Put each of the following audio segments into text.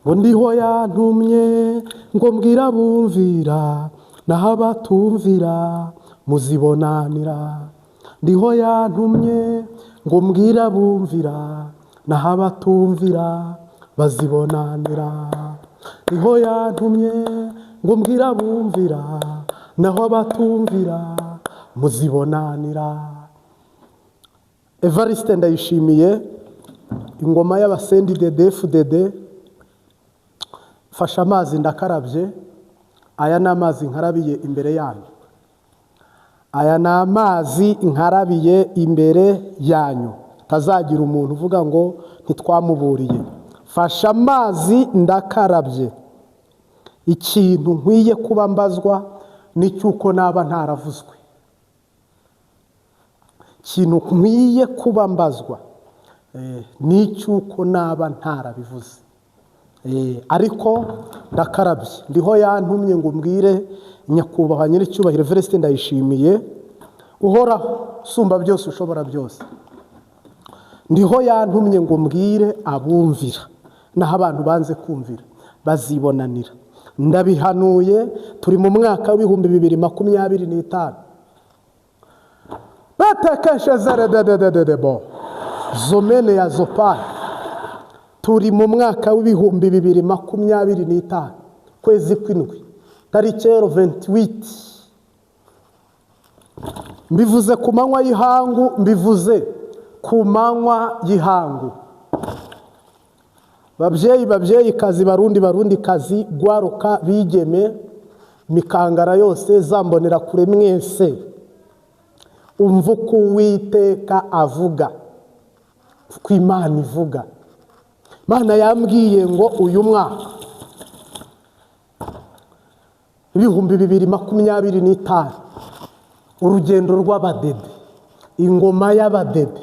ngo ndiho yantumye ngo mbwira bumvira naho abatumvira muzibonanira. Ndiho yantumye ngo mbwira bumvira naho abatumvira bazibonanira. Ndiho yantumye ngo mbwira bumvira naho abatumvira muzibonanira. Evariste Ndayishimiye, ingoma y'abasendi dede FDD. Fasha amazi ndakarabye, aya ni amazi nkarabiye imbere yanyu. Aya ni amazi nkarabiye imbere yanyu. Tazagira umuntu uvuga ngo ntitwamuburiye. Fasha amazi ndakarabye. Ikintu nkwiye kuba mbazwa n'icyuko naba ntaravuzwe. Ikintu nkwiye kuba mbazwa n'icyuko naba ntarabivuze. Ariko ndakarabye. Ndiho yantumye ngo mbwire nyakubahwa nyiricyubahiro Evariste Ndayishimiye, uhoraho usumba byose ushobora byose. Ndiho yantumye ngo mbwire abumvira naho abantu banze kumvira bazibonanira. Ndabihanuye, turi mu mwaka w'ibihumbi 2025. Batekeshe zerededededebo zomene ya Zopai. Turi mu mwaka w'ibihumbi 2025, kwezi kw'indwi, tariki 28. Mbivuze ku manywa y'ihangu, mbivuze ku manywa y'ihangu. Babyeyi kazi, barundi kazi, gwaruka bigeme, mikangara yose zambonera kure mwese, umva uko Uwiteka avuga, uko Imana ivuga. Imana yambwiye ngo uyu mwaka ibihumbi 2025, urugendo rw'abadede, ingoma y'abadede,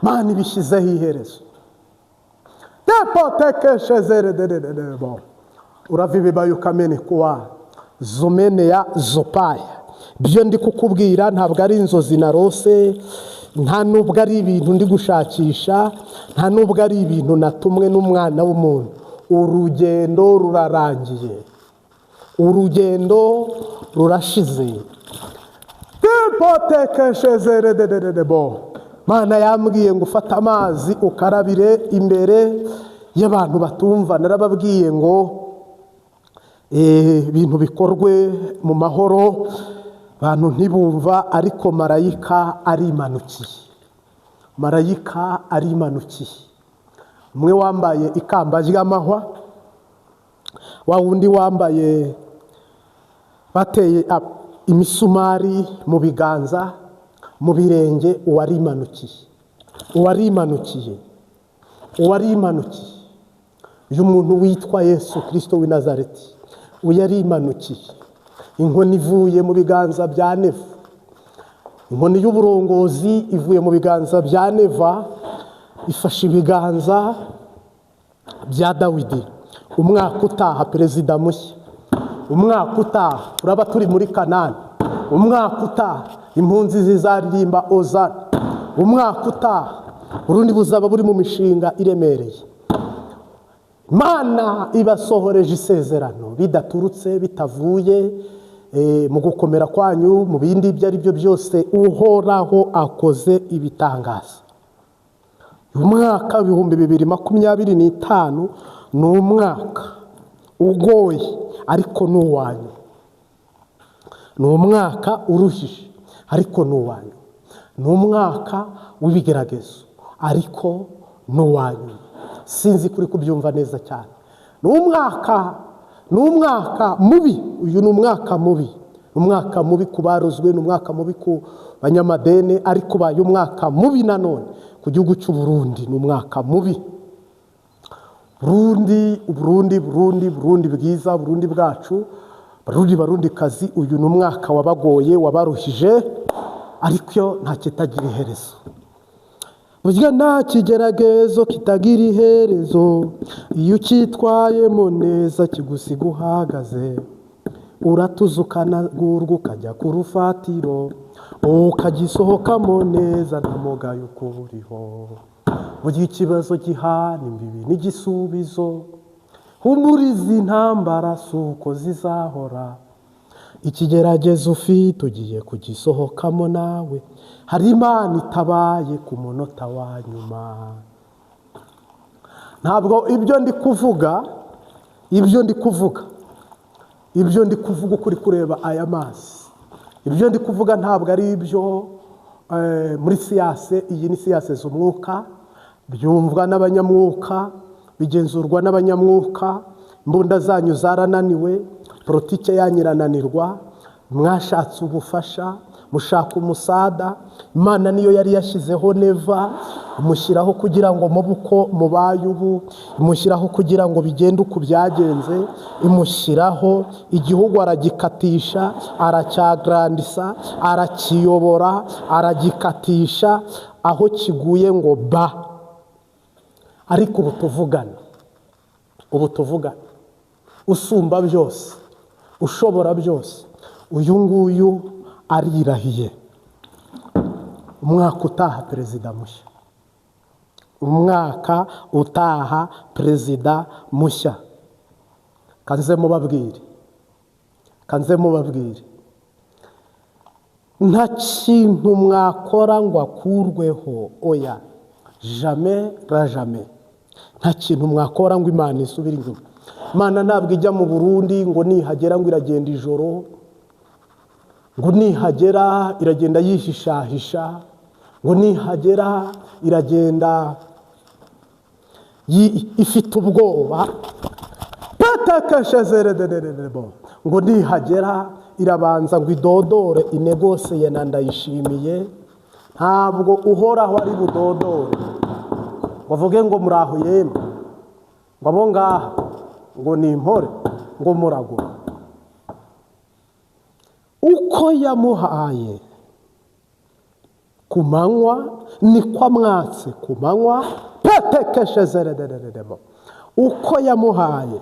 Imana ibishyizeho iherezo. Depotekeshe zeredededebo uravibibaye ukamene kuwa zomene ya Zopaya. Byo ndi kukubwira ntabwo ari inzozi narose, nta nubwo ari ibintu ndi gushakisha, nta nubwo ari ibintu natumwe n'umwana w'umuntu. Urugendo rurarangiye, urugendo rurashize. Depotekeshe zeredededebo. Mana yambwiye ngo ufata amazi ukarabire imbere y'abantu batumva. Narababwiye ngo ibintu bikorwe mu mahoro, abantu ntibumva, ariko marayika arimanukiye. Marayika arimanukiye. Umwe wambaye ikamba ry'amahwa, wa wundi wambaye bateye imisumari mu biganza, mu birenge, uwarimanukiye. Uyu muntu witwa Yesu Kristo w'i Nazareti, uyarimanukiye. Inkoni ivuye mu biganza bya Neva, inkoni y'uburongozi ivuye mu biganza bya Neva, ifashe ibiganza bya Dawidi. Umwaka utaha perezida mushya, umwaka utaha uraba turi muri Kanani, umwaka utaha impunzi zizaririmba Ozana, umwaka utaha Burundi buzaba buri mu mishinga iremereye. Imana ibasohoreje isezerano bidaturutse, bitavuye mu gukomera kwanyu, mu bindi ibyo ari byo byose. Uhoraho akoze ibitangaza. Umwaka w'ibihumbi 2025 ni umwaka ugoye, ariko ni uwanyu. Ni umwaka uruhije, ariko ni uwanyu. Ni umwaka w'ibigeragezo, ariko ni uwanyu. Sinzi kuri kubyumva neza cyane. Ni umwaka mubi. Uyu ni umwaka mubi. Umwaka mubi ku barozwe, ni umwaka mubi ku banyamadene, ariko ubaye umwaka mubi nanone ku gihugu cy'u Burundi. Ni umwaka mubi. Burundi bwiza, Burundi bwacu, Barundi kazi. Uyu ni umwaka wabagoye, wabaruhije, ariko nta kitagira iherezo. Burya nta kigeragezo kitagira iherezo, iyo ukitwayemo neza kigusiga uhagaze. Uratuza ukanagurwa ukajya ku rufatiro, ukagisohokamo neza nta mugayo ukuriho. Burya ikibazo gihana imbibi n'igisubizo, humuriza intambara suko zizahora, ikigeragezo ufite ugiye kugisohokamo nawe, hari Imana itabaye ku munota wa nyuma. Ntabwo ibyo ndi kuvuga ukuri kureba aya mazi, ibyo ndi kuvuga ntabwo ari ibyo muri siyanse. Iyi ni siyanse z'umwuka, byumvwa n'abanyamwuka, bigenzurwa n'abanyamwuka. Imbunda zanyu zarananiwe, politike yanyu irananirwa, mwashatse ubufasha, mushaka umusada. Imana niyo yari yashyizeho neva, imushyiraho kugira ngo mubuko mubaye ubu, imushyiraho kugira ngo bigende uko byagenze, imushyiraho igihugu aragikatisha, aracyagrandisa, arakiyobora, aragikatisha aho kiguye ngo ba. Ariko ubu tuvugana usumba byose, ushobora byose, uyu nguyu arirahiye umwaka utaha perezida mushya, umwaka utaha perezida mushya. Kanze mubabwire nta kintu mwakora ngo akurweho, oya, jamais la jamais. Nta kintu mwakora ngo Imana isubire inyuma. Imana ntabwo ijya mu Burundi ngo nihagera ngo iragenda ijoro, ngo nihagera iragenda yihishahisha, ngo nihagera iragenda ifite ubwoba, ngo nihagera irabanza ngo idodore inegoseye na Ndayishimiye. Ntabwo uhoraho ari budodore bavuge ngo muraho yemwe, ngo abo ngaha ngo ni impore, ngo muragura. Uko yamuhaye ku manywa niko amwatse ku manywa, uko yamuhaye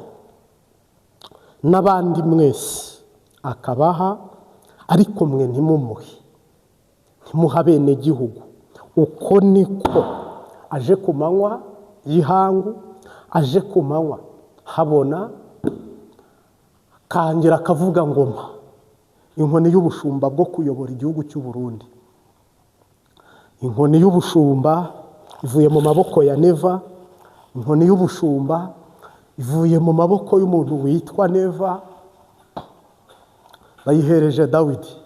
n'abandi mwese akabaha, ariko mwe ntimuha bene gihugu. Uko niko aje ku manywa y'ihangu, aje ku manywa habona, kangira akavuga ngoma inkoni y'ubushumba bwo kuyobora igihugu cy'u Burundi. Inkoni y'ubushumba ivuye mu maboko ya Neva, inkoni y'ubushumba ivuye mu maboko y'umuntu witwa Neva, bayihereje Dawidi.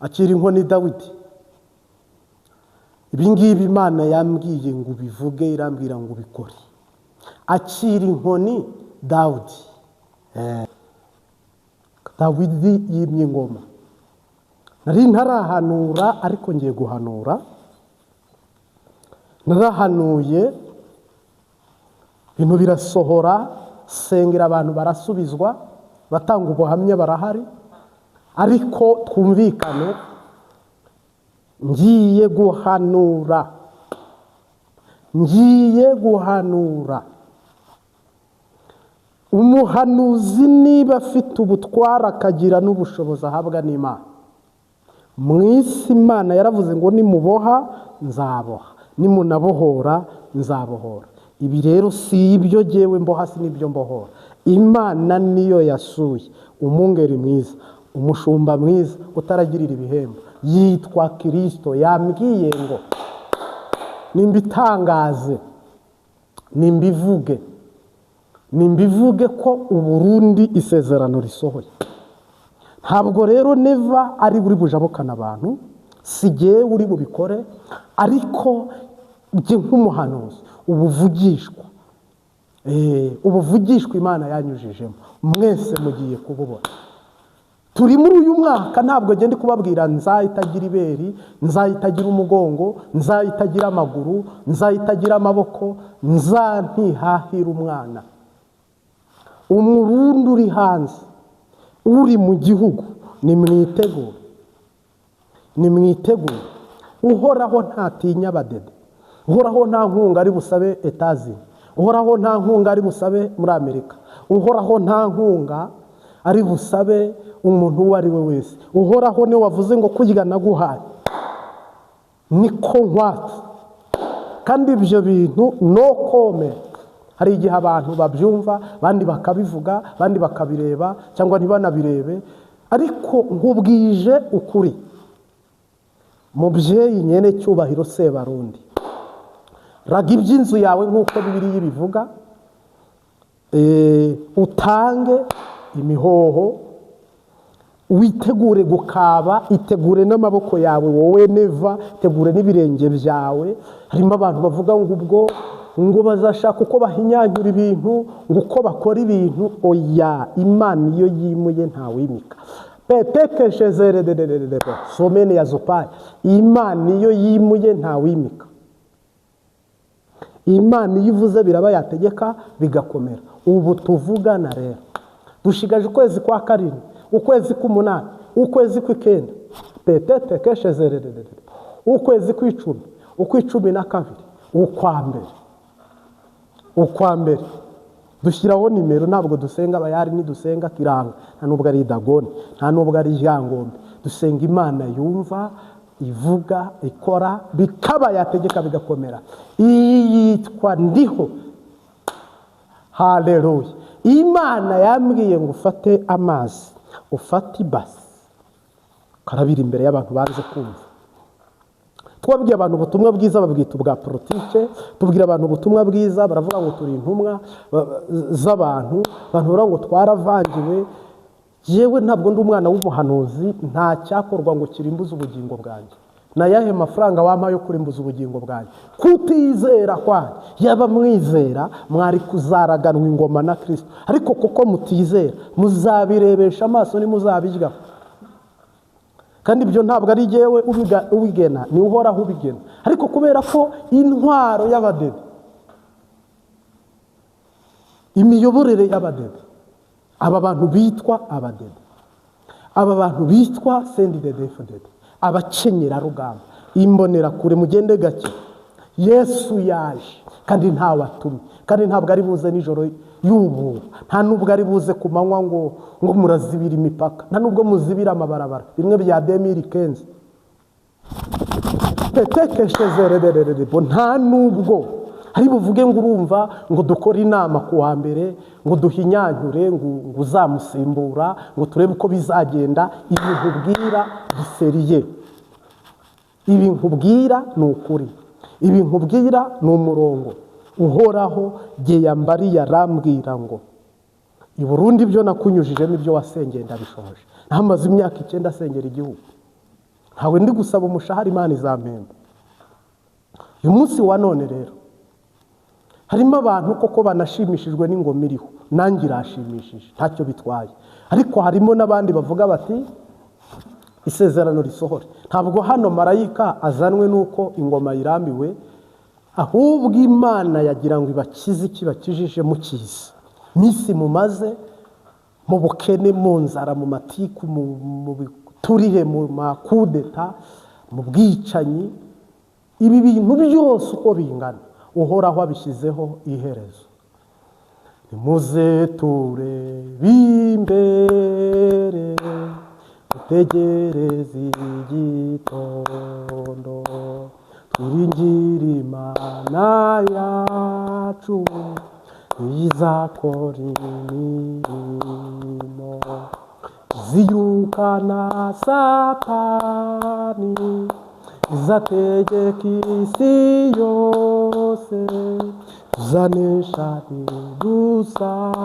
Akira inkoni Dawidi. Ibi ngibi Imana yambwiye ngo ubivuge, irambwira ngo ubikore. Akira inkoni Dawidi. Dawidi yimye ingoma. Nari ntarahanura, ariko ngiye guhanura. Narahanuye, ibintu birasohora, sengera abantu barasubizwa, batanga ubuhamya barahari. Ariko twumvikane, ngiye guhanura. Umuhanuzi niba afite ubutwara akagira n'ubushobozi ahabwa n'Imana, mu isi Imana yaravuze ngo nimuboha nzaboha, nimunabohora nzabohora. Ibi rero si ibyo jyewe mboha, si n'ibyo mbohora. Imana niyo yasuye umwungeri mwiza, umushumba mwiza utaragirira ibihembo, yitwa Kristo. Yambwiye ngo nimbitangaze, nimbivuge ko Uburundi isezerano risohoye. Ntabwo rero Neva ari buri bujabokana abantu, si jyewe uri bubikore, ariko jye nk'umuhanuzi ubuvugishwa Imana yanyujijemo, mwese mugiye kububona. Turi muri uyu mwaka, ntabwo gende kubabwira nzahitagira iberi, nzahitagira umugongo, nzahitagira amaguru, nzahitagira amaboko, ntihahira umwana. Umurundi uri hanze, uri mu gihugu, nimwitegure. Uhoraho ntatinya abadede, uhoraho nta nkunga ari busabe Etazini, uhoraho nta nkunga ari busabe muri Amerika, uhoraho nta nkunga ari busabe umuntu uwo ari we wese. Uhoraho niwe wavuze ngo kurya naguhaye niko nkwatse, kandi ibyo bintu no comment, hari igihe abantu babyumva abandi bakabivuga abandi bakabireba cyangwa ntibanabirebe, ariko nkubwije ukuri mubyeyi nyene cyubahiro Sebarundi, raga iby'inzu yawe nk'uko Bibiliya ibivuga, utange imihoho, witegure gukaba, itegure n'amaboko yawe wowe neva, itegure n'ibirenge byawe. Harimo abantu bavuga ngo ubwo ngo bazashaka uko bahinyanyura ibintu, ngo uko bakora ibintu. Oya, Imana iyo yimuye ntawimika. petekeshezererererebo somene ya zopaye, Imana iyo yimuye ntawimika. Imana iyo ivuze biraba, yategeka bigakomera. Ubu tuvugana rero dushigaje ukwezi kwa karindwi, ukwezi k'umunani, ukwezi kw'ikenda, petekeshezererererebo, ukwezi kw'icumi, ukw'icumi na kabiri, ukwa mbere dushyiraho nimero. Ntabwo dusenga abayari, ntidusenga kiranga, nta nubwo ari idagoni, nta nubwo ari ijyangombe. Dusenga Imana yumva, ivuga, ikora, bikaba, yategeka bigakomera. Iyi yitwa ndiho. Haleluya. Imana yambwiye ngo ufate amazi, ufate ibasi, karabira imbere y'abantu banze kumva. Twabwiye abantu ubutumwa bwiza, babwita ubwa politike. Tubwira abantu ubutumwa bwiza, baravuga ngo turi intumwa z'abantu. Abantu baravuga ngo twaravangiwe. Yewe ntabwo ndi umwana w'ubuhanuzi, nta cyakorwa ngo kirimbuze ubugingo bwanjye. Na yahe mafaranga wampa yo kurimbuza ubugingo bwanjye? Kutizera kwanjye. Yaba mwizera mwari kuzaraganwa ingoma na Kristo, ariko kuko mutizera muzabirebesha amaso nimuzabijya. Kandi ibyo ntabwo ari jyewe ubigena, ni Uhoraho ubigena. Ariko kubera ko intwaro y'abadede, imiyoborere y'abadede, aba bantu bitwa abadede, aba bantu bitwa sendidedefudede, abakenyera rugamba, imbonera kure, mugende gake. Yesu yaje kandi ntawe atumye, kandi ntabwo ari buze nijoro y'ubura, nta nubwo ari buze ku manywa ngo murazibira imipaka, nta nubwo muzibira amabarabara bimwe bya 2015. petekeshezerererebo, nta nubwo hari buvuge ngo urumva ngo dukore inama ku wa mbere, ngo duhinyanyure, ngo uzamusimbura, ngo turebe uko bizagenda. Ibintu ubwira biseriye, ibintu ubwira ni ukuri, ibintu ubwira ni umurongo. Uhoraho jye yambariye arambwira ngo i Burundi ibyo nakunyujijemo, ibyo wasengeye ndabishoje. Namaze imyaka 9 asengera igihugu, ntawe ndi gusaba umushahara, Imana izampemba. Uyu munsi wa none rero harimo abantu koko banashimishijwe n'ingoma iriho, nanjye irashimishije, ntacyo bitwaye. Ariko harimo n'abandi bavuga bati isezerano risohore. Ntabwo hano marayika azanwe nuko ingoma irambiwe, ahubwo Imana yagira ngo ibakize ikibakijije mukiza. Misi mumaze mu bukene, mu nzara, mu matiku, mu biturire, mu makudeta, mu bwicanyi, ibi bintu byose uko bingana, Uhoraho abishyizeho iherezo. Nimuze turebe imbere, dutegereze igitondo, twiringire Imana yacu izakora imirimo, zirukana Satani, izategeka isi yose, tuzanesha ntidusaba,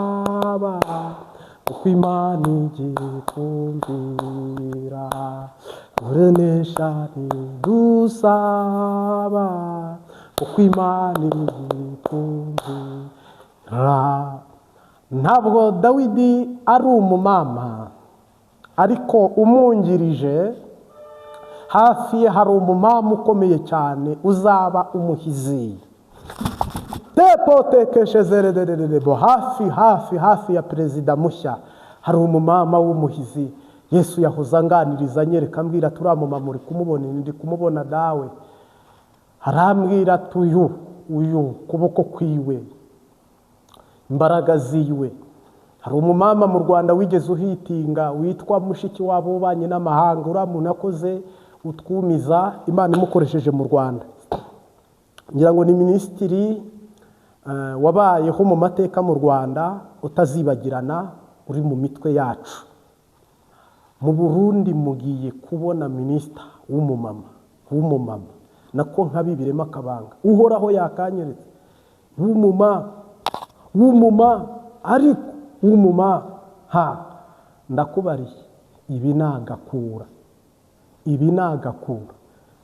kuko Imana igitwumvira. Turenesha ntidusaba, kuko Imana igitwumvira. Ntabwo Dawidi ari umumama, ariko umwungirije hafi ye hari umumama ukomeye cyane uzaba umuhizi. Tepotekeshezerererebo, hafi ya perezida mushya hari umumama w'umuhizi. Yesu yahoze anganiriza anyereka, ambwira turamumama uri kumubona, ndi kumubona dawe. Arambwira uyu kuboko kwiwe, imbaraga ziwe. Hari umumama mu Rwanda wigeze uhitinga witwa mushiki wabo ubanye n'amahanga, uramuntu akoze utwumiza, Imana imukoresheje mu Rwanda. Ngira ngo ni minisitiri wabayeho mu mateka mu Rwanda utazibagirana, uri mu mitwe yacu. Mu Burundi mugiye kubona minisita w'umumama nako nkabibiremo akabanga uhoraho yakanyeretse w'umuma ariko w'umuma ndakubariye ibi nagakura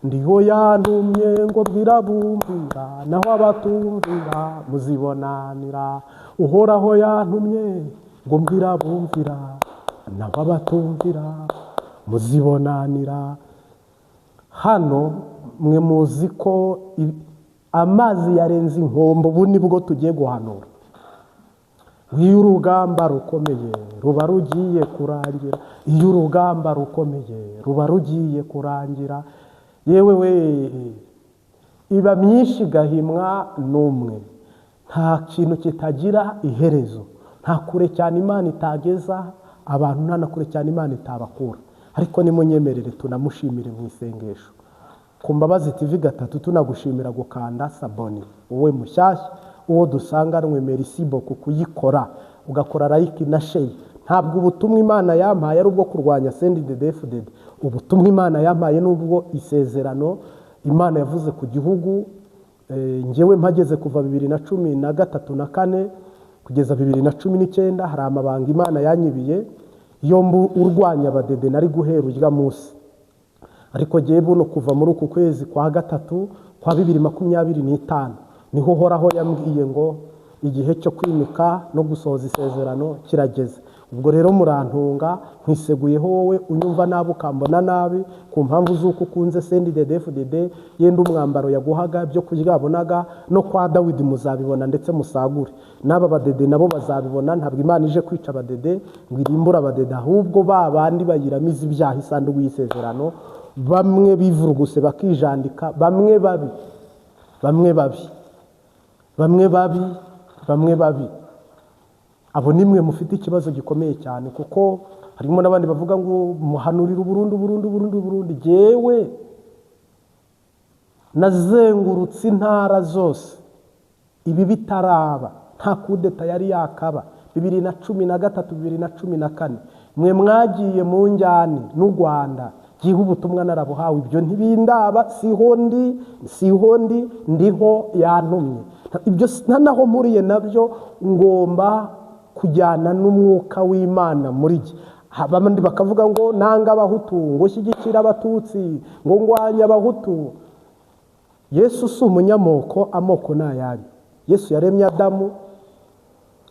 ndiho yantumye ngo bwirabumvira naho abatumvira muzibonanira, uhoraho yantumye ngo mbwirabumvira naho abatumvira muzibonanira. Hano mwe muzi ko amazi yarenze inkombe, ubu nibwo tugiye guhanura. Iyo urugamba rukomeye ruba rugiye kurangira, iyo urugamba rukomeye ruba rugiye kurangira, yewe we iba myinshi gahimwa n'umwe. Nta kintu kitagira iherezo, nta kure cyane Imana itageza abantu, nta na kure cyane Imana itabakura. Ariko nimunyemerere tunamushimire mu isengesho. Ku Mbabazi TV gatatu tunagushimira gukanda saboni, wowe mushyashya, uwo dusanganwe merci beaucoup kuyikora, ugakora like na share. Ntabwo ubutumwa Imana yampaye ari ubwo kurwanya CNDD-FDD, ubutumwa Imana yampaye n'ubwo isezerano Imana yavuze ku gihugu. Ngewe mpageze kuva 2013 na 4 kugeza 2019 hari amabanga Imana yanyibiye iyo urwanya abadede nari guhera urya munsi. Ariko giye buno kuva muri uku kwezi kwa gatatu kwa 2025 niho horaho yambwiye ngo igihe cyo kwimika no gusohoza isezerano kirageze. Ubwo rero murantunga nkwiseguyeho wowe unyumva nabi ukambona nabi ku mpamvu z'uko ukunze CNDD-FDD, yenda umwambaro yaguhaga byo kuryabonaga no kwa Dawidi muzabibona ndetse musagure. N'aba badede nabo bazabibona. Ntabwo Imana ije kwica abadede ngo irimbura abadede, ahubwo babandi bayiramiza ibyaha isanduku y'isezerano, bamwe bivuruguse bakijandika, bamwe babi. Abo nimwe mufite ikibazo gikomeye cyane, kuko harimo n'abandi bavuga ngo muhanurira Burundi. Jewe nazengurutse intara zose ibi bitaraba, nta kudeta yari yakaba 2013 2014. Mwe mwagiye mu njyane n'u Rwanda gihe ubutumwa narabuhawe, ibyo ntibindaba, sihondi ndiho yantumye. Ibyo naho mpuriye nabyo ngomba kujyana n'umwuka w'Imana muri jye. Abandi bakavuga ngo nanga abahutu, ngo shyigikira abatutsi, ngo ngwanya abahutu. Yesu si umunyamoko, amoko n'ayanyu. Yesu yaremye Adamu,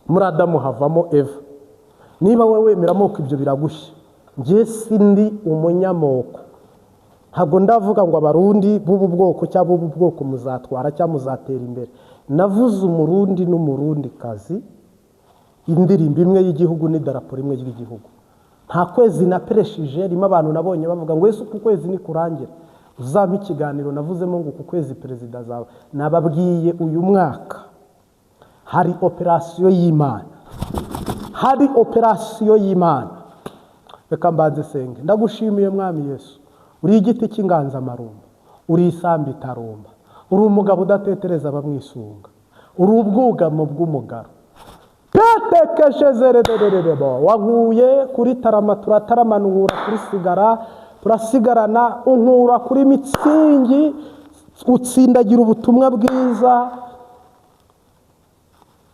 muri Adamu havamo Eva. Niba wowe wemera amoko ibyo biragushya. Njye sindi umunyamoko. Ntabwo ndavuga ngo abarundi bubu bwoko cyangwa bubu bwoko muzatwara cyangwa muzatera imbere. Navuze umurundi n'umurundi kazi, indirimbo imwe y'igihugu n'idarapo rimwe ry'igihugu. Nta kwezi napereshije, rimwe abantu nabonye bavuga ngo Yesu ku kwezi ni kurangira. Uzampa ikiganiro navuzemo ngo ku kwezi perezida zawe. Nababwiye uyu mwaka hari operasiyo y'Imana. Reka mbanze senge. Ndagushimiye Mwami Yesu, uri igiti cy'inganzamarumba, uri isambi itarumba, uri umugabo udatetereza abamwisunga, uri ubwugamo bw'umugaro. Waguye kuri Tarama, turataramana kuri Sigara, turasigarana unkura kuri Mitsingi, utsindagira ubutumwa bwiza.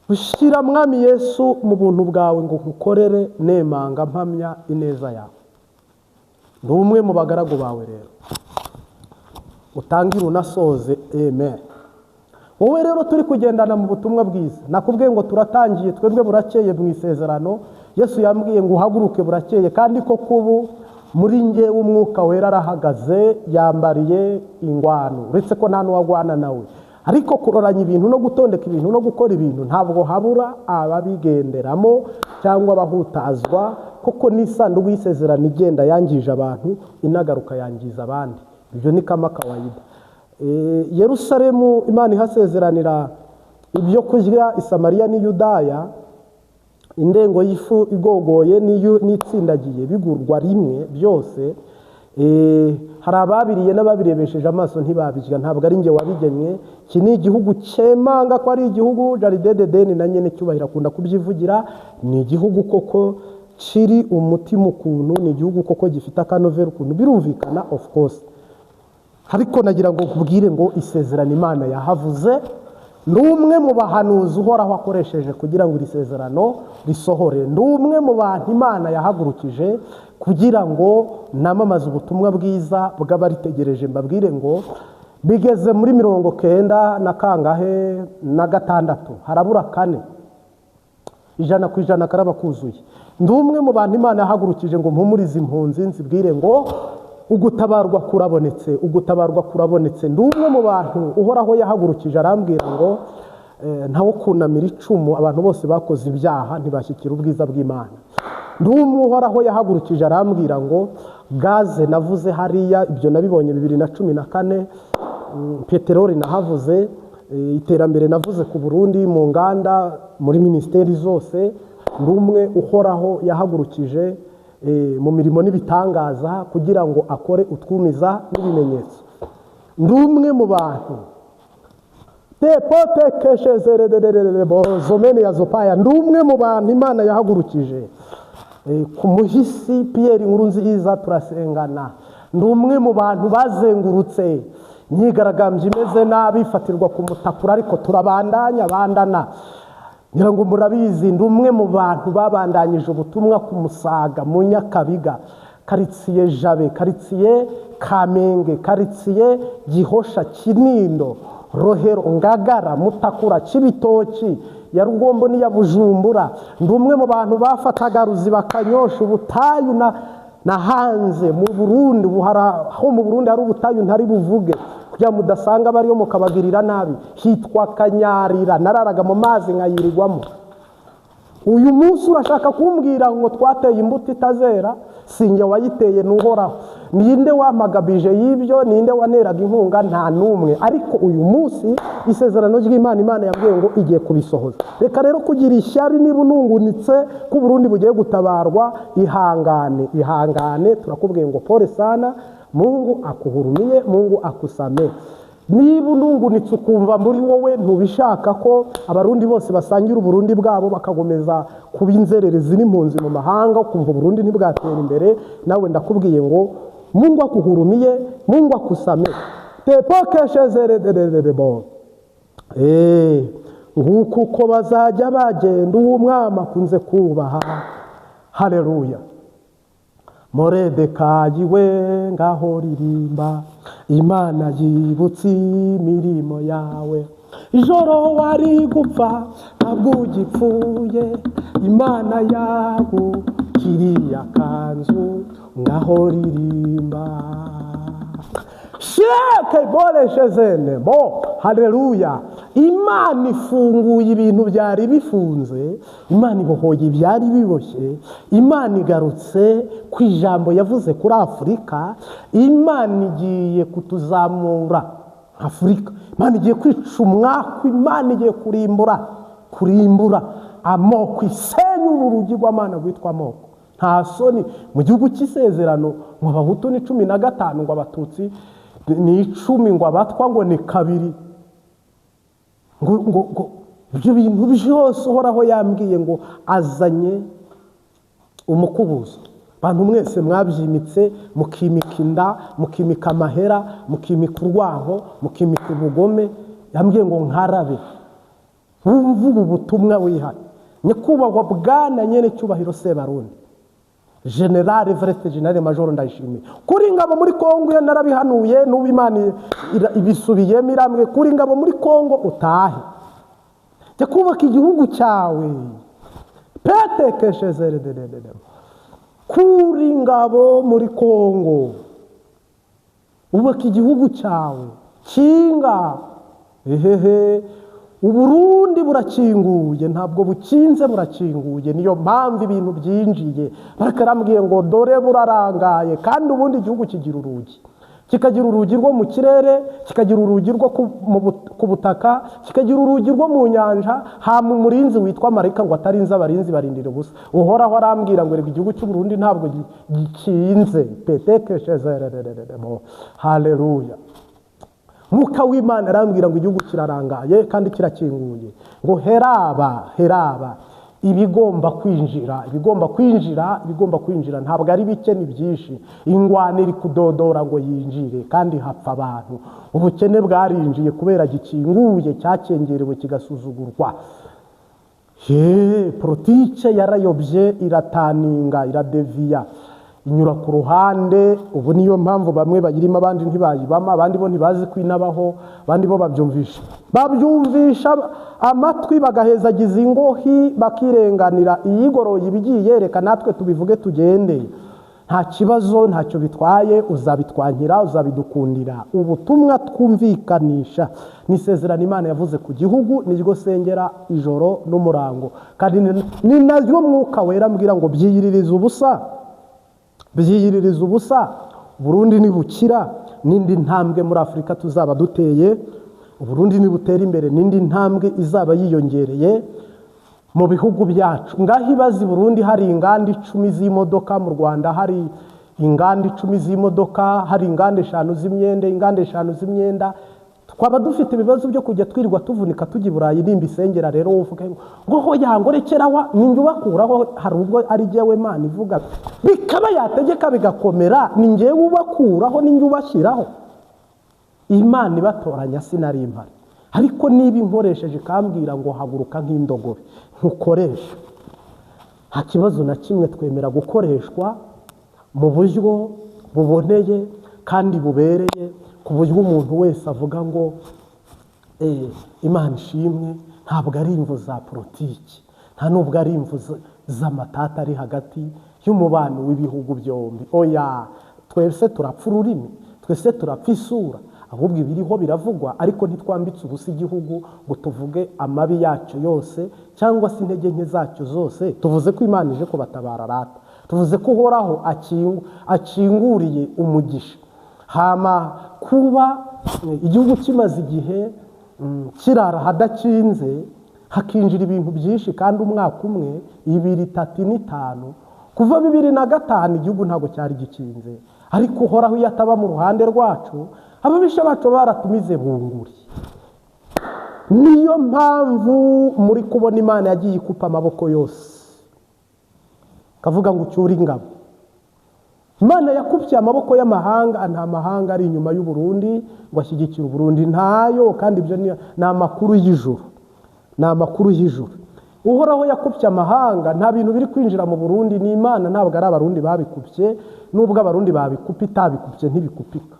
Ushyira Mwami Yesu mu buntu bwawe ngo ukorere nemanga mpamya ineza yawe. Ndi umwe mu bagaragu bawe rero, utangira unasoze. Amen. Wowe rero turi kugendana mu butumwa bwiza. Nakubwiye ngo turatangiye twebwe burakeye mu isezerano. Yesu yambwiye ngo uhaguruke burakeye, kandi ko kubu muri nge umwuka wera arahagaze, yambariye ingwano, uretse ko nta n'uwagwana nawe. Ariko kuroranya ibintu no gutondeka ibintu no gukora ibintu ntabwo habura ababigenderamo cyangwa abahutazwa, kuko n'isanduku y'isezerano igenda yangije abantu, inagaruka yangiza abandi. Ibyo ni kama kawaida. Yerusalemu Imana ihasezeranira ibyo kurya i Samariya ni Yudaya, indengo y'ifu igogoye n'itsindagiye bigurwa rimwe byose. hari ababiriye n'ababirebesheje amaso ntibabirya, ntabwo ari njye wabigenye. Iki ni igihugu cyemanga ko ari igihugu. Jaride d'Eden na nyene cyubahira akunda kubyivugira. Ni igihugu koko kiri umutima ukuntu, ni igihugu koko gifite akanovera ukuntu, birumvikana of course. Ariko nagira ngo kubwire ngo isezerano Imana yahavuze, n'umwe mu bahanuzi uhoraho akoresheje kugira ngo iri sezerano risohore. N'umwe mu bantu Imana yahagurukije kugira ngo namamaze ubutumwa bwiza bw'abaritegereje. Mbabwire ngo bigeze muri 90 na kangahe na gatandatu, harabura 4 ijana ku ijana karaba kuzuye. Ndumwe mu bantu Imana yahagurukije ngo mpumurize impunzi, nzibwire ngo ugutabarwa kurabonetse, ugutabarwa kurabonetse. Ndumwe mu bantu uhoraho yahagurukije arambwira ngo ntawo kunamira icumu, abantu bose bakoze ibyaha ntibashyikira ubwiza bw'Imana. Ndumwe uhoraho yahagurukije arambwira ngo gaze navuze hariya, ibyo nabibonye 2014, peteroli nahavuze, iterambere navuze ku Burundi mu nganda, muri ministeri zose. Ndumwe uhoraho yahagurukije mu mirimo n'ibitangaza kugira ngo akore utwumiza n'ibimenyetso. Ndumwe mu bantu tepote keshezerererere bozomene ya zopaya. Ndumwe mu bantu Imana yahagurukije ku muhisi Pierre Nkurunziza turasengana. Ndumwe mu bantu bazengurutse imyigaragambyo imeze nabi, fatirwa ku mutakura, ariko turabandanya bandana. Ngira ngo murabizi, ndumwe mu bantu babandanyije ubutumwa ku Musaga, mu Nyakabiga, karitsiye Jabe, karitsiye Kamenge, karitsiye Gihosha, Kinindo, Rohero, Ngagara, Mutakura, Kibitoki, ya Rugombo n'iya Bujumbura. Ndumwe mu bantu bafataga Ruziba, Kanyosha, ubutayu na hanze mu Burundi. Ho mu Burundi hari ubutayu ntari buvuge kugira mudasanga bariyo mukabagirira nabi, hitwa Kanyarira. Nararaga mu mazi nkayirirwamo. Uyu munsi urashaka kumbwira ngo twateye imbuto itazera? Sinjye wayiteye, n'uhoraho. Ninde wamagabije y'ibyo? Ninde waneraga inkunga? Nta numwe. Ariko uyu munsi isezerano ry'Imana, Imana yabwiye ngo igiye kubisohoza. Reka rero kugira ishyari niba unungunitse ko Burundi bugiye gutabarwa, ihangane, ihangane. Turakubwiye ngo pole sana, Mungu akuhurumiye, Mungu akusame. Niba unungunitse ukumva muri wowe ntubishaka ko abarundi bose basangira Uburundi bwabo bakagomeza kuba inzererezi n'impunzi mu mahanga, ukumva Uburundi ntibwatera imbere, nawe ndakubwiye ngo Mungu akuhurumiye, Mungu akusame. Tepokeshezerererebo. Nguko uko bazajya bagenda uwo mwami akunze kubaha. Haleluya. Moridekayi we ngaho ririmba, Imana yibutse imirimo yawe. Ijoro wari gupfa ntabwo ugipfuye, Imana yagukiriye kanzu ngaho ririmba. Sheke boleshezene bo. Haleluya. Imana ifunguye ibintu byari bifunze, Imana ibohoye ibyari biboshye, Imana igarutse ku ijambo yavuze kuri Afurika. Imana igiye kutuzamura Afurika. Imana igiye kwica umwaku, Imana igiye kurimbura amoko, isenya urugi rw'Imana rwitwa amoko. Nta soni mu gihugu cy'isezerano ngo Abahutu ni 15, ngo Abatutsi ni 10, ngo Abatwa ngo ni 2. ngo ibyo bintu byose uhoraho yambwiye ngo azanye umukubuzo. Bantu mwese mwabyimitse, mukimika inda, mukimika amahera, mukimika urwango, mukimika ubugome, yambwiye ngo nkarabe wumva ubu butumwa wihaye. Nyakubahwa Bwana nyene cyubahiro Sebarundi, General Everest General Major Ndayishimiye, kuri ingabo muri Kongo narabihanuye, n'ubu Imana ibisubiyemo irambwe kuri ingabo muri Kongo utahe, jya kubaka igihugu cyawe. Petekeshezerererere kuri ingabo muri Kongo, ubaka igihugu cyawe kinga. Uburundi burakinguye, ntabwo bukinze, burakinguye. Niyo mpamvu ibintu byinjiye. Barakarambwiye ngo dore burarangaye, kandi ubundi igihugu kigira urugi. kikagira urugi rwo mu kirere, kikagira urugi rwo ku butaka, kikagira urugi rwo mu nyanja. Hama umurinzi witwa marayika ngo atarinze abarinzi barindira ubusa. Uhoraho arambwira ngo reka igihugu cy'u Burundi ntabwo gikinze. Haleluya. Mwuka w'Imana arambwira ngo igihugu kirarangaye kandi kirakinguye, ngo heraba ibigomba kwinjira ntabwo ari bike, ni byinshi. Ingwano iri kudodora ngo yinjire kandi hapfa abantu. Ubukene bwarinjiye kubera gikinguye, cyakengerewe kigasuzugurwa. Politike yarayobye, irataninga, iradeviya, inyura ku ruhande. Ubu niyo mpamvu bamwe bayirimo abandi ntibayibamo, abandi bo ntibazi kwinabaho, abandi bo babyumvisha amatwi, bagahezagiza ingohi, bakirenganira. Iyigoroye ibigiye, reka natwe tubivuge tugende, nta kibazo, ntacyo bitwaye, uzabitwankira, uzabidukundira. Ubutumwa twumvikanisha n'isezerano Imana yavuze ku gihugu niryo sengera ijoro n'umurango, kandi ni naryo Mwuka Wera ambwira ngo byiyiririza ubusa. Burundi nibukira, n'indi ntambwe muri Afurika tuzaba duteye. Burundi nibutera imbere, n'indi ntambwe izaba yiyongereye mu bihugu byacu. Ngaho ibazi Burundi hari inganda 10 z'imodoka, mu Rwanda hari inganda 10 z'imodoka, hari inganda 5 z'imyenda, inganda 5 z'imyenda. Twaba dufite ibibazo byo kujya twirirwa tuvunika tujya i Burayi. Nimba isengera rero uvuga ngo ho yangorekeraho ninjye ubakuraho, hari ubwo ari jyewe Imana ivuga bikaba yategeka bigakomera, ni njyewe ubakuraho, ninjye ubashyiraho. Imana ibatoranya sinari impari, ariko niba inkoresheje ikambwira ngo haguruka nk'indogobe ntukoresha, nta kibazo na kimwe. Twemera gukoreshwa mu buryo buboneye kandi bubereye, ku buryo umuntu wese avuga ngo Imana ishimwe. Ntabwo ari imvu za politiki, nta nubwo ari imvu z'amatata ari hagati y'umubano w'ibihugu byombi. Oya, twese turapfa ururimi, twese turapfa isura, ahubwo ibiriho biravugwa, ariko ntitwambitse ubusa igihugu ngo tuvuge amabi yacyo yose cyangwa se intege nke zacyo zose. Tuvuze ko Imana ije kubatabara rata, tuvuze ko Uhoraho akinguriye umugisha. Hama kuba igihugu kimaze igihe kirara hadakinze, hakinjira ibintu byinshi, kandi umwaka umwe 2, 3, 5, kuva 2005 igihugu ntabwo cyari gikinze. Ariko Uhoraho iyo ataba mu ruhande rwacu, ababisha bacu baratumize bunguri. Niyo mpamvu muri kubona Imana yagiye ikupa amaboko yose, kavuga ngo ucyure ingabo. Imana yakupye amaboko y'amahanga, nta mahanga ari inyuma y'u Burundi ngo ashyigikire u Burundi, ntayo. Kandi ibyo ni amakuru y'ijuru, ni amakuru y'ijuru. Uhoraho yakupye amahanga, nta bintu biri kwinjira mu Burundi. Ni Imana, ntabwo ari abarundi babikupye. Nubwo abarundi babikupa, itabikupye ntibikupika.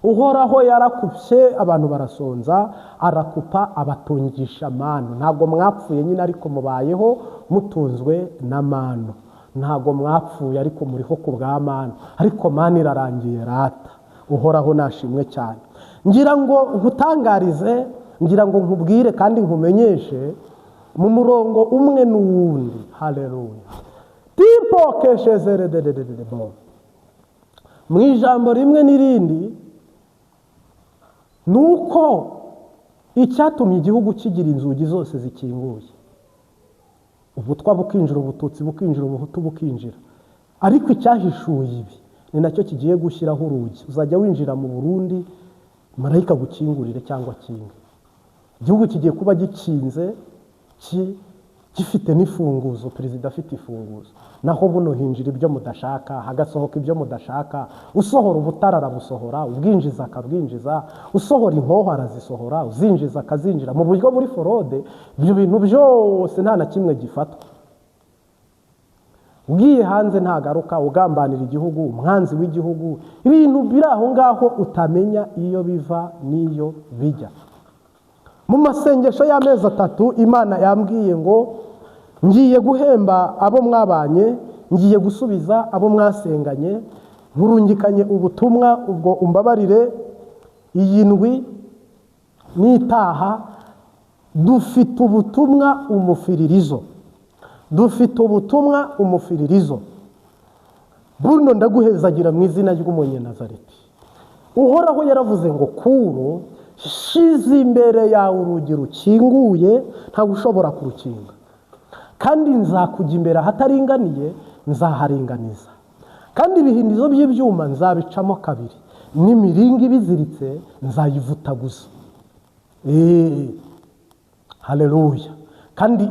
Uhoraho yarakupye, abantu barasonza, arakupa abatungisha manu. Ntabwo mwapfuye nyine, ariko mubayeho mutunzwe na manu. Ntabwo mwapfuye, ariko muriho ku bwa manu, ariko manu irarangiye rata. Uhoraho nashimwe cyane. Ngira ngo nkutangarize, ngira ngo nkubwire kandi nkumenyeshe mu murongo umwe n'uwundi. Haleluya. Tipo keshezere bo. Mu ijambo rimwe n'irindi, nuko icyatumye igihugu kigira inzugi zose zikinguye. Ubutwa bukinjira, ubututsi bukinjira, ubuhutu bukinjira. Ariko icyahishuye ibi ni nacyo kigiye gushyiraho urugi. Uzajya winjira mu Burundi, marayika gukingurire cyangwa kinga. Igihugu kigiye kuba gikinze, gifite n'ifunguzo, perezida afite ifunguzo. Naho buno hinjira ibyo mudashaka, hagasohoka ibyo mudashaka. Usohora ubutara arabusohora, ubwinjiza akabwinjiza, usohora inkoho arazisohora, uzinjiza akazinjira. Mu buryo buri forode, ibyo bintu byose nta na kimwe gifatwa. Ugiye hanze ntagaruka, ugambanira igihugu, umwanzi w'igihugu, ibintu biri aho ngaho utamenya iyo biva n'iyo bijya. Mu masengesho y'amezi 3 Imana yambwiye ngo ngiye guhemba abo mwabanye, ngiye gusubiza abo mwasenganye, nkurungikanye ubutumwa. Ubwo umbabarire, 7 n'itaha dufite ubutumwa umufiririzo, dufite ubutumwa umufiririzo. Buno ndaguhezagira mu izina ry'Umunyenazareti. uhoraho yaravuze ngo Kuro shize imbere yawe urugi rukinguye ntawe ushobora kurukinga, kandi nzakujya imbere ahataringaniye nzaharinganiza, kandi ibihindizo by'ibyuma nzabicamo kabiri, n'imiringa ibiziritse nzayivutaguza. Haleluya. Kandi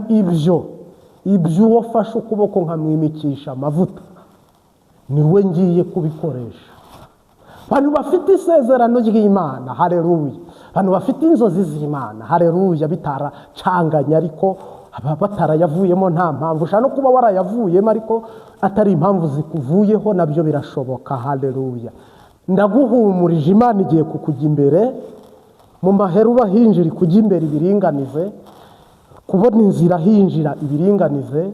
ibyo wafashe ukuboko nkamwimikisha amavuta niwe ngiye kubikoresha. Abantu bafite isezerano ry'Imana, haleluya, abantu bafite inzozi z'Imana, haleluya, bitaracanganya ariko batarayavuyemo nta mpamvu, ushaka no kuba warayavuyemo ariko atari impamvu zikuvuyeho, nabyo birashoboka. Haleluya. Ndaguhumurije, Imana igiye kukujya imbere mu maheruba hinjira kujya imbere ibiringanize, kubona inzira hinjira ibiringanize,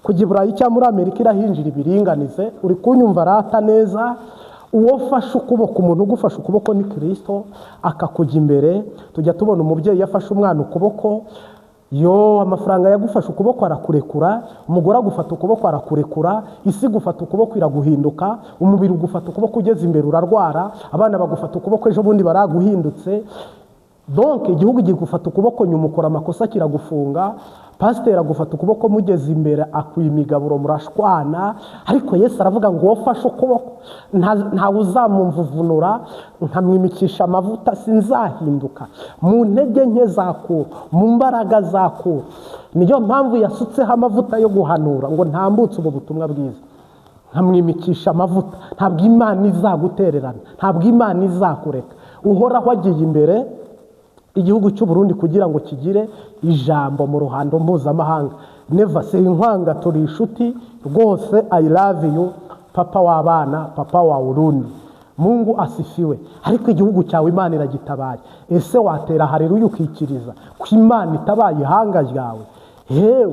kujya i Burayi cyangwa muri Amerika irahinjira ibiringanize. Uri kunyumva rata neza? Uwo fashe ukuboko, umuntu ugufashe ukuboko ni Kristo, akakujya imbere. Tujya tubona umubyeyi yafashe umwana ukuboko, amafaranga yagufashe ukuboko arakurekura, umugore agufata ukuboko arakurekura, isi gufata ukuboko iraguhinduka, umubiri ugufata ukuboko ugeze imbere urarwara, abana bagufata ukuboko ejo bundi baraguhindutse. Donc igihugu gifata ukuboko nyuma ukora amakosa kiragufunga, pasiteri agufata ukuboko mugeze imbere akuye imigaburo murashwana. Ariko Yesu aravuga ngo wafashe ukuboko ntawe uzamumvuvunura, nkamwimikisha amavuta, sinzahinduka mu ntege nke zakura, mu mbaraga zakura. Niyo mpamvu yasutseho amavuta yo guhanura ngo ntambutse ubu butumwa bwiza, nkamwimikisha amavuta. Ntabwo Imana izagutererana, ntabwo Imana izakureka. Uhoraho agiye imbere igihugu cy'u Burundi kugira ngo kigire ijambo mu ruhando mpuzamahanga. Never say inkwanga, turi inshuti rwose. I love you papa w'abana, papa wa Burundi. Mungu asifiwe. Ariko igihugu cyawe Imana iragitabaye. Ese watera haleluya ukikiriza ko Imana itabaye ihanga ryawe?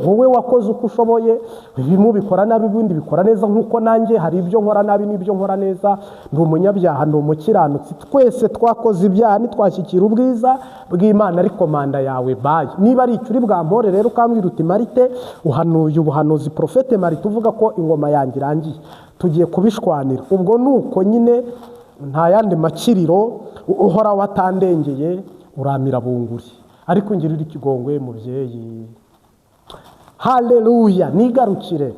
Wowe wakoze uko ushoboye, bimwe bikora nabi ibindi bikora neza, nkuko nanjye hari ibyo nkora nabi n'ibyo nkora neza. Ndi umunyabyaha, ndi umukiranutsi, twese twakoze ibyaha ntitwashyikira ubwiza bw'Imana. Ariko manda yawe baye, niba ari icyo uri bwampore rero ukambwira uti Marite uhanuye ubuhanuzi Profete Marite uvuga ko ingoma yanjye irangiye, tugiye kubishwanira, ubwo nuko nyine nta yandi makiriro. Uhora watandengeye uramira bunguri, ariko ngirira ikigongwe mubyeyi. Haleluya. Nigarukire.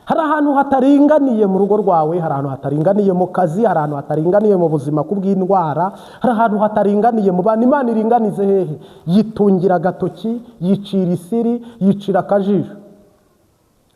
Hari ahantu hataringaniye mu rugo rwawe, hari ahantu hataringaniye mu kazi, hari ahantu hataringaniye mu buzima kubw'indwara, hari ahantu hataringaniye mu bantu. Imana iringanize hehe? Yitungira agatoki, yicira isiri, yicira akajisho.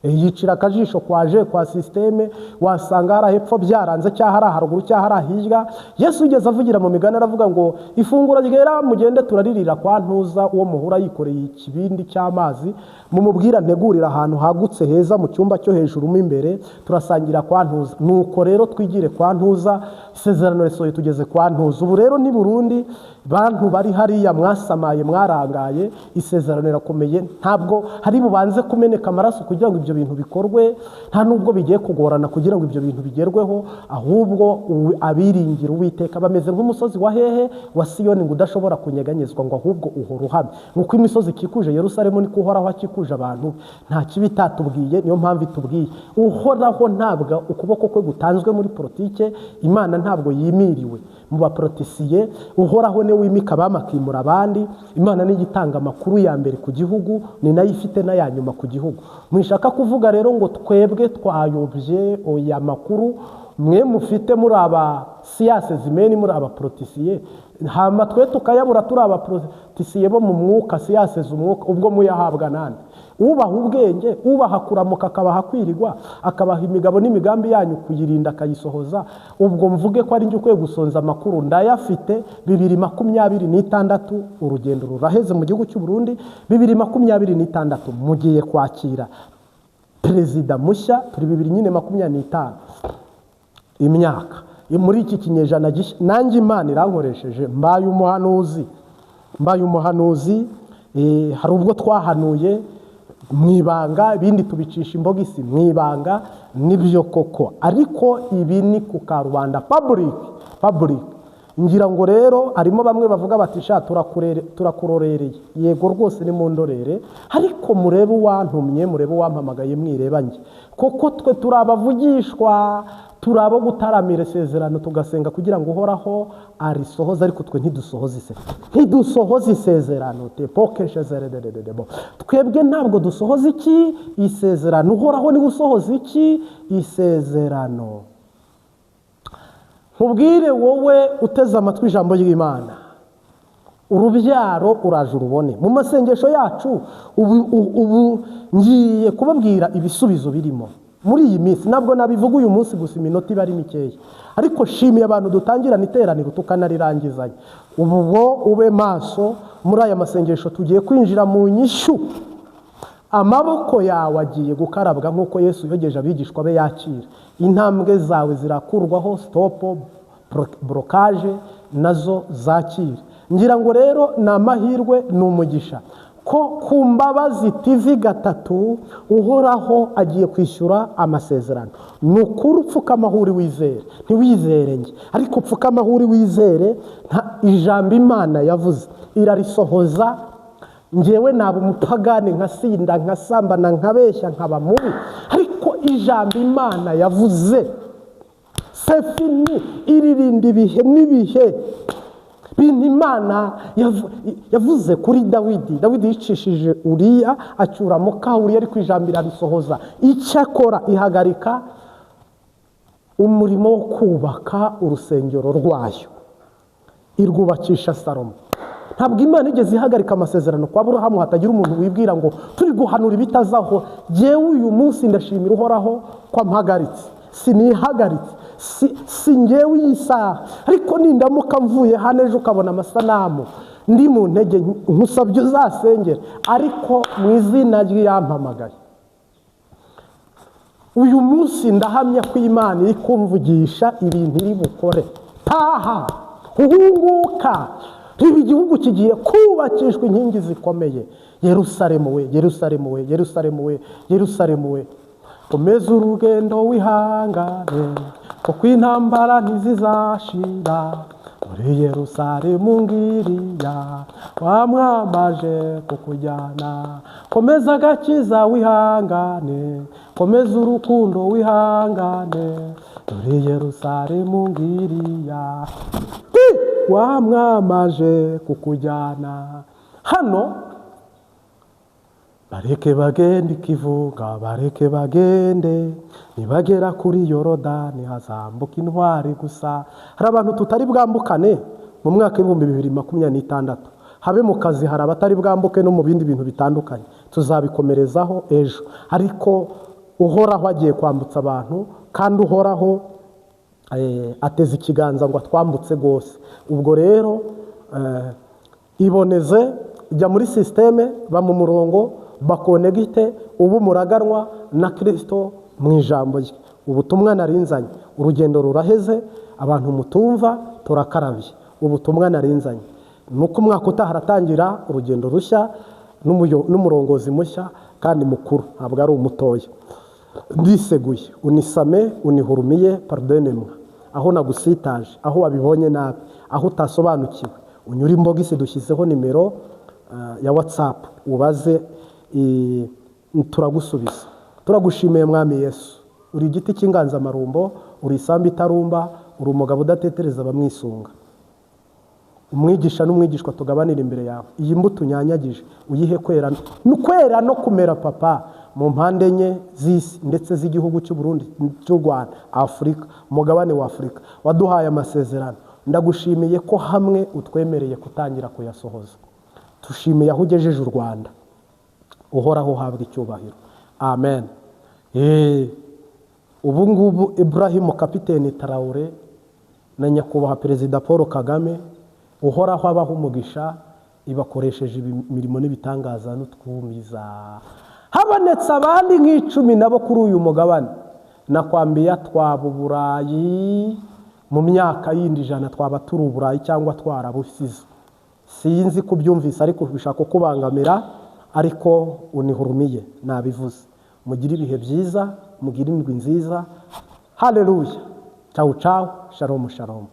Yicira akajisho kwaje kwa systeme, wasanga hari hepfo byaranze cyangwa hari haruguru cyangwa hari hirya. Yesu yigeze avugira mu migani aravuga ngo ifunguro ryera mugende turaririra kwa Ntuza, uwo muhura yikoreye ikibindi cy'amazi, mumubwira ntegurira ahantu hagutse heza mu cyumba cyo hejuru mo imbere, turasangira kwa Ntuza. Nuko rero twigire kwa Ntuza, isezerano risohoye tugeze kwa Ntuza. Ubu rero ni Burundi, bantu bari hariya mwasamaye mwarangaye, isezerano rirakomeye. Ntabwo hari bubanze kumeneka amaraso kugira ngo ibyo bintu bikorwe, nta nubwo bigiye kugorana kugira ngo ibyo bintu bigerweho, ahubwo abiringira Uwiteka bameze nk'umusozi wa hehe wa Siyoni ngo udashobora kunyeganyezwa, ngo ahubwo uhora uhamye. Nuko imisozi ikikuje Yerusalemu niko uhoraho akikuje abantu, nta kibi tatubwiye. Niyo mpamvu itubwiye uhoraho ntabwo ukuboko kwe gutanzwe muri politike. Imana ntabwo yimiriwe mu baprotisiye, uhoraho ne wimika bamakimura abandi. Imana ni gitanga amakuru ya mbere ku gihugu, ni nayo ifite n'aya nyuma ku gihugu. Mwishaka kuvuga rero ngo twebwe twayobye oya makuru, mwe mufite muri aba siyase zimeni, muri aba protisiye, hama twe tukayabura turi aba protisiye bo mu mwuka, siyase z'umwuka. Ubwo muyahabwa nande? Ubaha ubwenge, ubaha kuramuka, akabaha kwirigwa, akabaha imigabo n'imigambi yanyu kuyirinda akayisohoza. Ubwo mvuge ko ari njye ukwiye gusonza amakuru ndayafite. 2026 urugendo ruraheze mu gihugu cy'u Burundi. 2026 mugiye kwakira perezida mushya, turi 2025 imyaka muri iki kinyejana gishya. Nanjye Imana irankoresheje, mbaye umuhanuzi. Hari ubwo twahanuye mwibanga, ibindi tubicisha imbogisi mwibanga, nibyo koko. Ariko ibi ni ku karubanda, public. ngira ngo rero harimo bamwe bavuga bati sha turakurorereye, yego rwose ni mu ndorere, ariko murebe uwantumye, murebe uwampamagaye, mwireba njye, kuko twe turabavugishwa, turabo gutaramira isezerano tugasenga kugira ngo uhoraho arisohoze, ariko twe ntidusohoze isezerano twebwe ntabwo dusohoza iki isezerano, uhoraho niwe usohoza iki isezerano. Nkubwire wowe uteze amatwi ijambo ry'Imana, urubyaro uraje urubone. Mu masengesho yacu ubu ngiye kubabwira ibisubizo birimo muri iyi minsi, nabwo nabivuga uyu munsi gusa iminota iba ari mikeya, ariko shimiye abantu dutangirana iteraniro tukanarirangizayo. Ubu ube maso muri aya masengesho, tugiye kwinjira mu nyishyu. Amaboko yawe agiye gukarabwa nk'uko Yesu yogeje abigishwa be yakira. Intambwe zawe zirakurwaho, stop blockage nazo zakira. Ngira ngo rero ni amahirwe, ni umugisha ko ku Mbabazi TV gatatu uhoraho agiye kwishyura amasezerano. Ni ukuri upfukama aho uri wizere, ntiwizere njye, ariko upfukama aho uri wizere. Ijambo Imana yavuze irarisohoza. Njyewe naba umupagani, nkasinda, nkasambana, nkabeshya, nkaba mubi, ariko ijambo Imana yavuze sefini iririnda ibihe n'ibihe. Bintu Imana yavuze kuri Dawidi yicishije Uriya acyura muka Uriya, ariko ijambo irarisohoza. Icyakora ihagarika umurimo wo kubaka urusengero rwayo, irwubakisha Salomo. Ntabwo Imana igeze ihagarika amasezerano kwa Aburahamu hatagira umuntu wibwira ngo turi guhanura ibitazaho. Jewe uyu munsi ndashimira uhoraho ko ampagaritse, sinihagaritse, si njyewe iyi saha, ariko nindamuka mvuye hano ejo ukabona amasanamu ndi mu ntege, nkusabye uzasengera, ariko mu izina ry'Iyampamagaye. Uyu munsi ndahamya ko Imana iri kumvugisha ibintu iri bukore. Taha, uhunguka, ibi igihugu kigiye kubakishwa inkingi zikomeye. Yerusalemu we, Yerusalemu we, Yerusalemu we, Yerusalemu we, komeza urugendo wihangane, kuko intambara ntizizashira. Muri Yerusalemu ngiriya wamwamaje kukujyana. Komeza agakiza wihangane, komeza urukundo wihangane. Muri Yerusalemu ngiriya wamwamaje kukujyana. Hano bareke bagende ikivuga, bareke bagende, nibagera kuri Yorodani hazambuka intwari gusa. Hari abantu tutari bwambukane mu mwaka w'2026, habe mu kazi hari abatari bwambuke no mu bindi bintu bitandukanye, tuzabikomerezaho ejo. Ariko uhoraho agiye kwambutsa abantu, kandi uhoraho ateze ikiganza ngo atwambutse rwose. Ubwo rero iboneze, jya muri systeme, ba mu murongo, bakonegite, ubu muraganwa na Kristo mu ijambo rye. Ubutumwa narinzanye, urugendo ruraheze, abantu mutumva turakarabye. Ubutumwa narinzanye nuko umwaka utaharatangira urugendo rushya n'umurongozi mushya kandi mukuru, ntabwo ari umutoya. Ndiseguye, unisame, unihurumiye, pardonne-moi aho nagusitaje, aho wabibonye nabi, aho utasobanukiwe. Unyura imbogisi, dushyizeho nimero ya WhatsApp, ubaze turagusubiza. Turagushimiye Mwami Yesu, uri igiti cy'inganzamarumbo, uri isambu itarumba, uri umugabo udatetereza abamwisunga. Umwigisha n'umwigishwa tugabanira imbere yawe. Iyi mbuto unyanyagije uyihe kwera no kumera papa mu mpande enye z'isi ndetse z'igihugu cy'u Burundi, cy'u Rwanda, Afurika, umugabane wa Afurika. Waduhaye amasezerano, ndagushimiye ko hamwe utwemereye kutangira kuyasohoza. Tushimiye aho ugejeje u Rwanda, uhoraho habwa icyubahiro. Amen. Ubu ngubu Ibrahim Kapiteni Traore na nyakubahwa Perezida Paul Kagame, uhoraho abaho umugisha, ibakoresheje imirimo n'ibitangaza n'utwumiza. Habonetse abandi nk'icumi nabo kuri uyu mugabane, nakwambiye twaba Uburayi mu myaka yindi 100, twaba turi Uburayi cyangwa twarabusize. Sinzi kubyumvisa, ariko bishaka kubangamira, ariko unihurumiye nabivuze. Mugire ibihe byiza, mugire indwi nziza. Haleluya. Ciao ciao, shalom shalom.